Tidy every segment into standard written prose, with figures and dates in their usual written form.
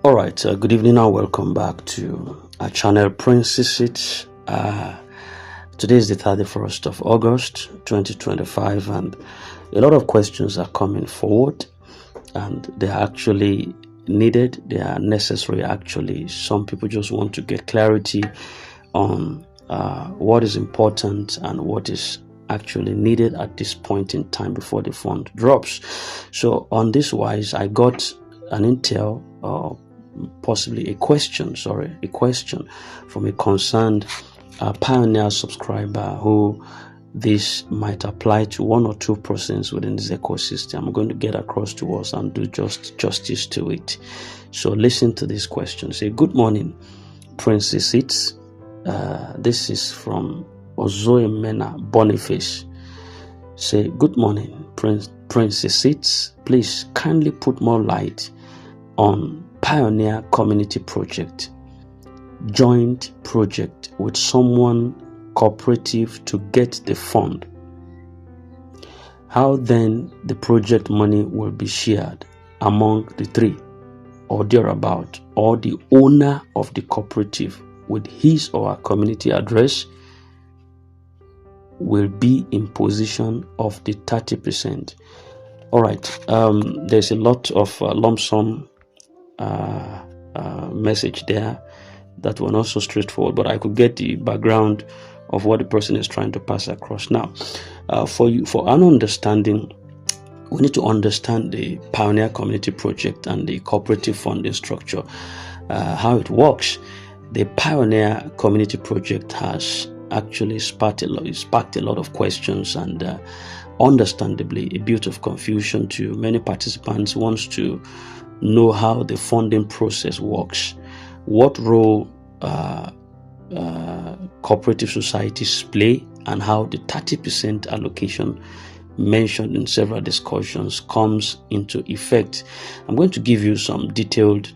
All right, good evening and welcome back to our channel Princess. Today is the 31st of August 2025, and a lot of questions are coming forward, and they are actually needed, they are necessary. Actually, some people just want to get clarity on what is important and what is actually needed at this point in time before the fund drops. So on this wise, I got an intel, possibly a question from a concerned pioneer subscriber who this might apply to one or two persons within this ecosystem. I'm going to get across to us and do justice to it. So listen to this question. Say, good morning, Princess. This is from Ozoemena Boniface. Say, good morning, Princess. Please kindly put more light on Pioneer Community Project, joint project with someone cooperative to get the fund. How then the project money will be shared among the three or thereabout, or the owner of the cooperative with his or her community address will be in position of the 30%. All right, there's a lot of lump sum message there that were not so straightforward, but I could get the background of what the person is trying to pass across. Now, for an understanding, we need to understand the Pioneer Community Project and the cooperative funding structure, how it works. The Pioneer Community Project has actually sparked a lot of questions and understandably a bit of confusion to many participants. Wants to know how the funding process works, what role cooperative societies play, and how the 30% allocation mentioned in several discussions comes into effect. I'm going to give you some detailed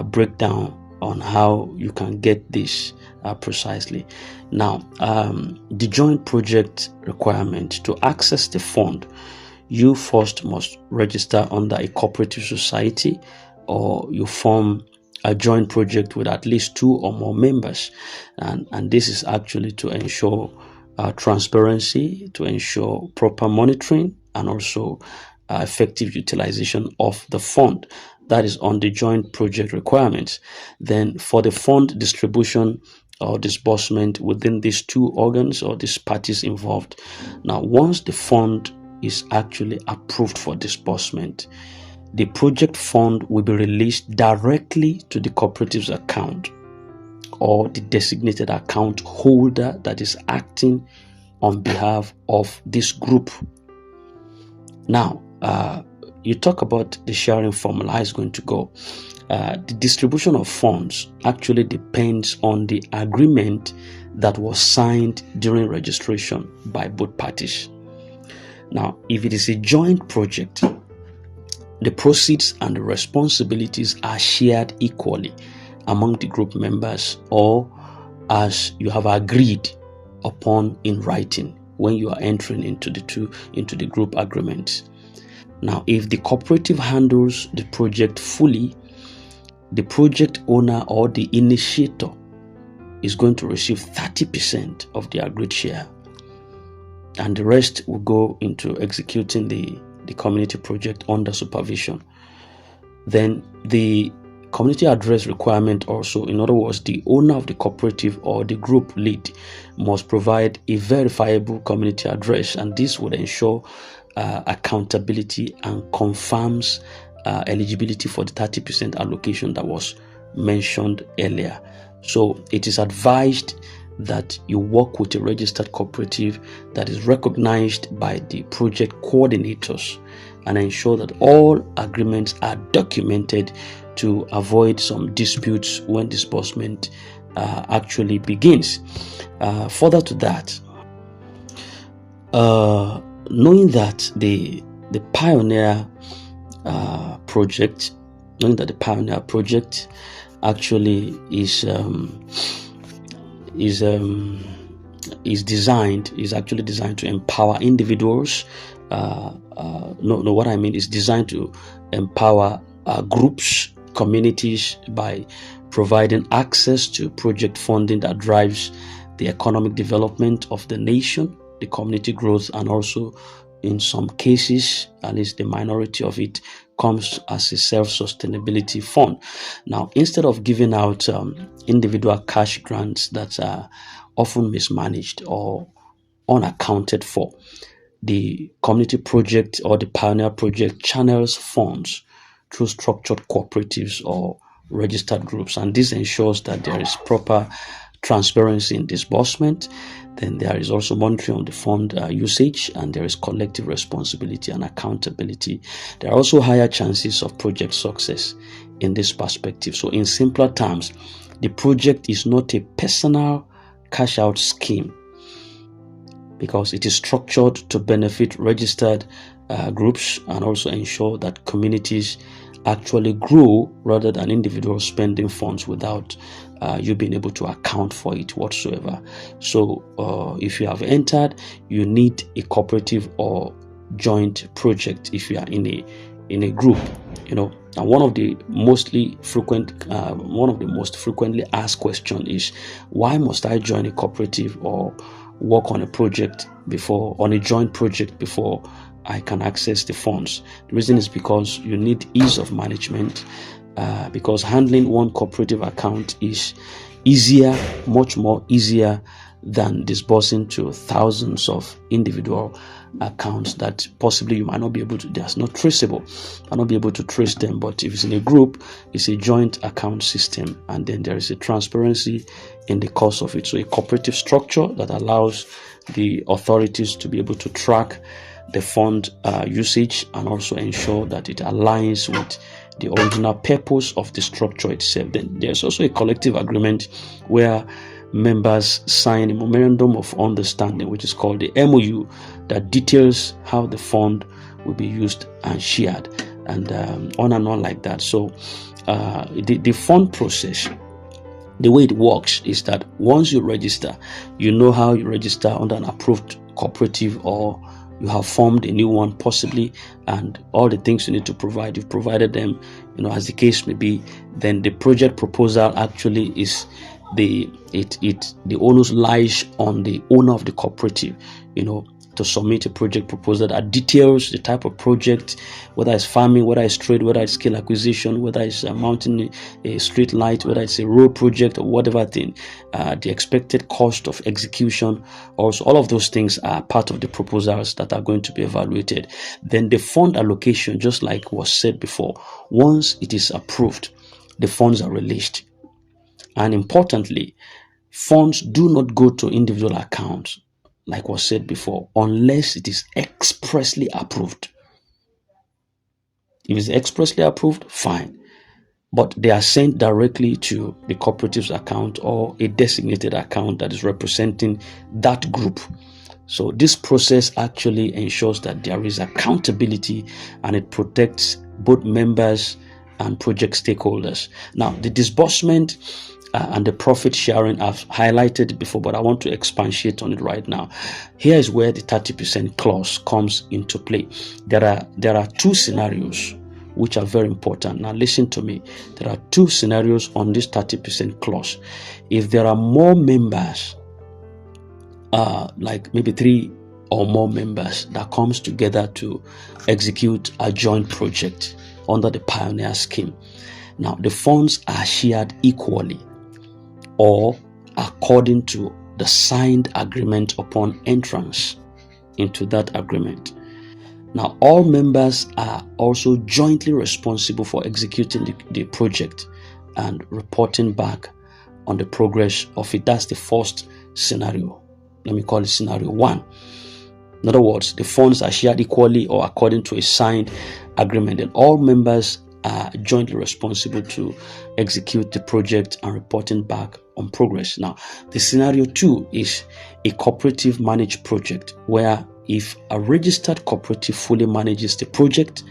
breakdown on how you can get this precisely. Now, the joint project requirement to access the fund, you first must register under a cooperative society, or you form a joint project with at least 2 or more members, and this is actually to ensure transparency, to ensure proper monitoring, and also effective utilization of the fund. That is on the joint project requirements. Then for the fund distribution or disbursement within these 2 organs or these parties involved. Now, once the fund is actually approved for disbursement, the project fund will be released directly to the cooperative's account or the designated account holder that is acting on behalf of this group. Now, you talk about the sharing formula, how it's going to go. The distribution of funds actually depends on the agreement that was signed during registration by both parties. Now, if it is a joint project, the proceeds and the responsibilities are shared equally among the group members, or as you have agreed upon in writing when you are entering into the group agreements. Now, if the cooperative handles the project fully, the project owner or the initiator is going to receive 30% of the agreed share, and the rest will go into executing the community project under supervision. Then the community address requirement also, in other words, the owner of the cooperative or the group lead must provide a verifiable community address, and this would ensure accountability and confirms eligibility for the 30% allocation that was mentioned earlier. So it is advised that you work with a registered cooperative that is recognized by the project coordinators, and ensure that all agreements are documented to avoid some disputes when disbursement actually begins. Further to that, knowing that the Pioneer project, actually is actually designed to empower individuals. What I mean is designed to empower groups communities by providing access to project funding that drives the economic development of the nation, the community growth, and also in some cases, at least the minority of it, comes as a self-sustainability fund. Now, instead of giving out individual cash grants that are often mismanaged or unaccounted for, the community project or the pioneer project channels funds through structured cooperatives or registered groups, and this ensures that there is proper transparency in disbursement. Then there is also monitoring of the fund usage, and there is collective responsibility and accountability. There are also higher chances of project success in this perspective. So in simpler terms, the project is not a personal cash out scheme, because it is structured to benefit registered groups and also ensure that communities actually grow rather than individuals spending funds without you being able to account for it whatsoever. So if you have entered, you need a cooperative or joint project if you are in a group, and one of the most frequently asked question is, why must I join a cooperative or work on a joint project before I can access the funds? The reason is because you need ease of management, because handling one cooperative account is much more easier than disbursing to thousands of individual accounts that possibly you might not be able to, that's not traceable, might not be able to trace them. But if it's in a group, it's a joint account system, and then there is a transparency in the course of it. So a cooperative structure that allows the authorities to be able to track the fund usage and also ensure that it aligns with the original purpose of the structure itself. Then there's also a collective agreement where members sign a memorandum of understanding, which is called the MOU, that details how the fund will be used and shared, and on and on like that. So the fund process, the way it works is that once you register, you know how you register under an approved cooperative, or you have formed a new one possibly, and all the things you need to provide, you've provided them, as the case may be. Then the project proposal actually is the onus lies on the owner of the cooperative, to submit a project proposal that details the type of project, whether it's farming, whether it's trade, whether it's skill acquisition, whether it's mounting a street light, whether it's a road project or whatever thing, the expected cost of execution. Also, all of those things are part of the proposals that are going to be evaluated. Then the fund allocation, just like was said before, once it is approved, the funds are released. And importantly, funds do not go to individual accounts, like was said before, unless it is expressly approved. If it's expressly approved, fine. But they are sent directly to the cooperative's account or a designated account that is representing that group. So this process actually ensures that there is accountability, and it protects both members and project stakeholders. Now, the disbursement and the profit sharing, I've highlighted it before, but I want to expatiate on it right now. Here is where the 30% clause comes into play. There are two scenarios which are very important. Now listen to me. There are two scenarios on this 30% clause. If there are more members, like maybe 3 or more members that comes together to execute a joint project under the pioneer scheme, now the funds are shared equally or according to the signed agreement upon entrance into that agreement. Now, all members are also jointly responsible for executing the project and reporting back on the progress of it. That's the first scenario. Let me call it scenario 1. In other words, the funds are shared equally or according to a signed agreement, and all members are jointly responsible to execute the project and reporting back on progress. Now, the scenario 2 is a cooperative managed project, where if a registered cooperative fully manages the project,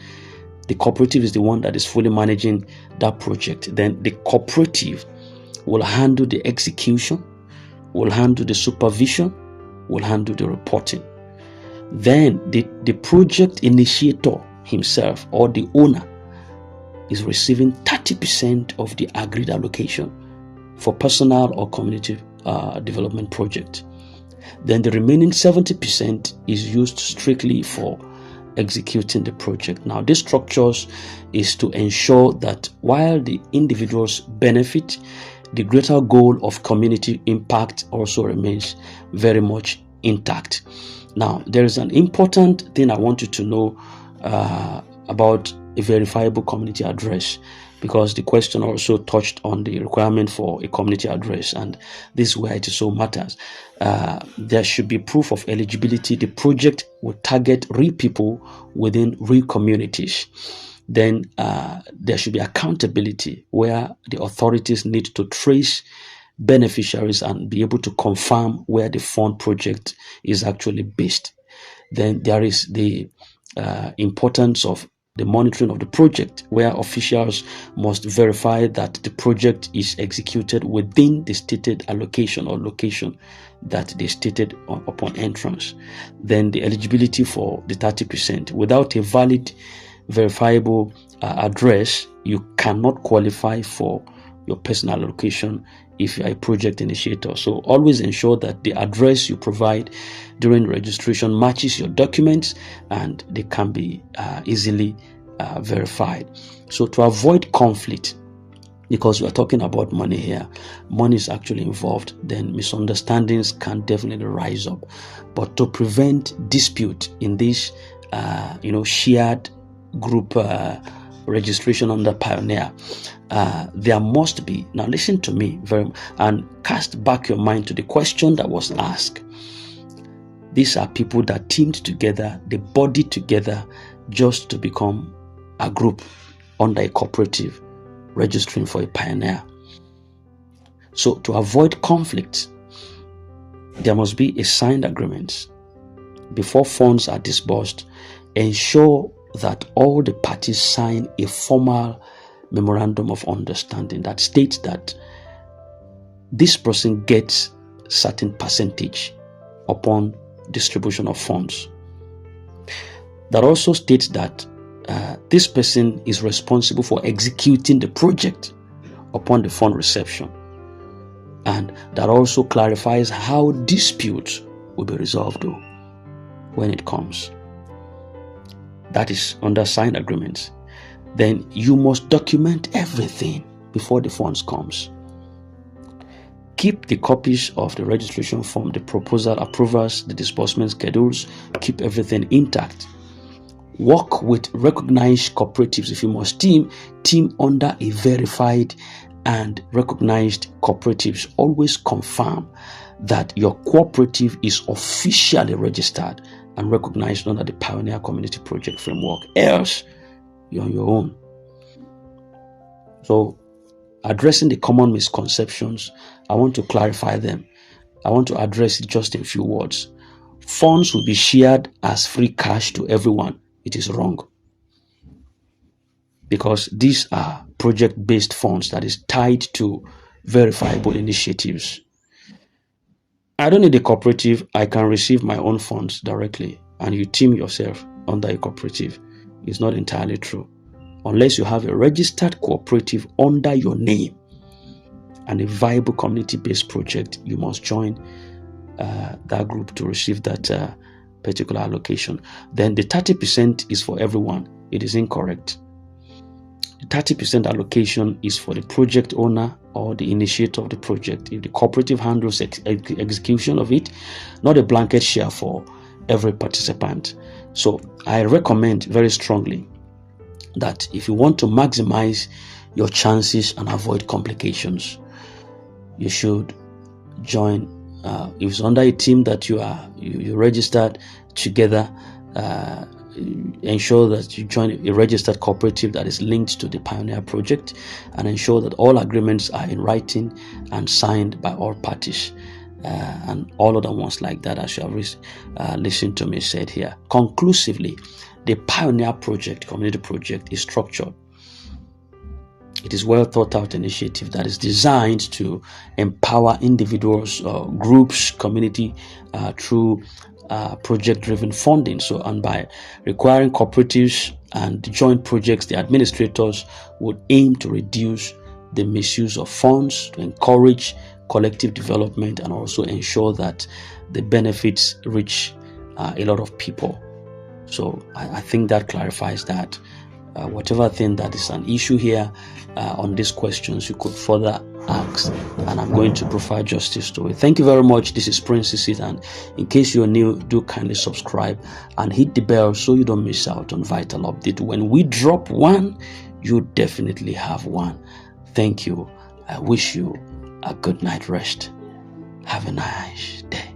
the cooperative is the one that is fully managing that project, then the cooperative will handle the execution, will handle the supervision, will handle the reporting. Then the project initiator himself or the owner is receiving 30% of the agreed allocation for personal or community development project. Then the remaining 70% is used strictly for executing the project. Now, this structures is to ensure that while the individuals benefit, the greater goal of community impact also remains very much intact. Now, there is an important thing I want you to know about a verifiable community address, because the question also touched on the requirement for a community address, and this is where it so matters. There should be proof of eligibility. The project will target real people within real communities. Then there should be accountability, where the authorities need to trace beneficiaries and be able to confirm where the fund project is actually based. Then there is the importance of the monitoring of the project, where officials must verify that the project is executed within the stated allocation or location that they stated upon entrance. Then the eligibility for the 30%. Without a valid verifiable address, you cannot qualify for your personal allocation if you are a project initiator. So always ensure that the address you provide during registration matches your documents, and they can be easily verified. So to avoid conflict, because we are talking about money here, money is actually involved, then misunderstandings can definitely rise up. But to prevent dispute in this shared group registration under Pioneer, there must be, now listen to me and cast back your mind to the question that was asked. These are people that teamed together, they bodied together just to become a group under a cooperative registering for a Pioneer. So to avoid conflict, there must be a signed agreement. Before funds are disbursed, ensure that all the parties sign a formal memorandum of understanding that states that this person gets certain percentage upon distribution of funds. That also states that this person is responsible for executing the project upon the fund reception, and that also clarifies how disputes will be resolved when it comes. That is under signed agreements. Then you must document everything before the funds comes. Keep the copies of the registration form, the proposal approvals, the disbursement schedules. Keep everything intact. Work with recognized cooperatives. If you must team under a verified and recognized cooperatives. Always confirm that your cooperative is officially registered and recognized under the Pioneer Community Project Framework. Else, you're on your own. So, addressing the common misconceptions, I want to clarify them. I want to address it just in a few words. Funds will be shared as free cash to everyone. It is wrong, because these are project-based funds that is tied to verifiable initiatives. I don't need a cooperative. I can receive my own funds directly, and you team yourself under a cooperative. It's not entirely true. Unless you have a registered cooperative under your name and a viable community-based project, you must join that group to receive that particular allocation. Then the 30% is for everyone. It is incorrect. The 30% allocation is for the project owner or the initiator of the project. If the cooperative handles execution of it, not a blanket share for every participant. So I recommend very strongly that if you want to maximize your chances and avoid complications, you should join. If it's under a team that you registered together, ensure that you join a registered cooperative that is linked to the Pioneer project, and ensure that all agreements are in writing and signed by all parties, and all other ones like that, as you have listened to me said here. Conclusively, the Pioneer project, community project, is structured. It is well thought out initiative that is designed to empower individuals, groups, community through project-driven funding. So, and by requiring cooperatives and the joint projects, the administrators would aim to reduce the misuse of funds, to encourage collective development, and also ensure that the benefits reach a lot of people. So I think that clarifies that. Whatever thing that is an issue here on these questions, you could further ask, and I'm going to provide justice to it. Thank you very much. This is Prince Isit, and in case you're new, do kindly subscribe and hit the bell so you don't miss out on vital update. When we drop one, you definitely have one. Thank you. I wish you a good night rest. Have a nice day.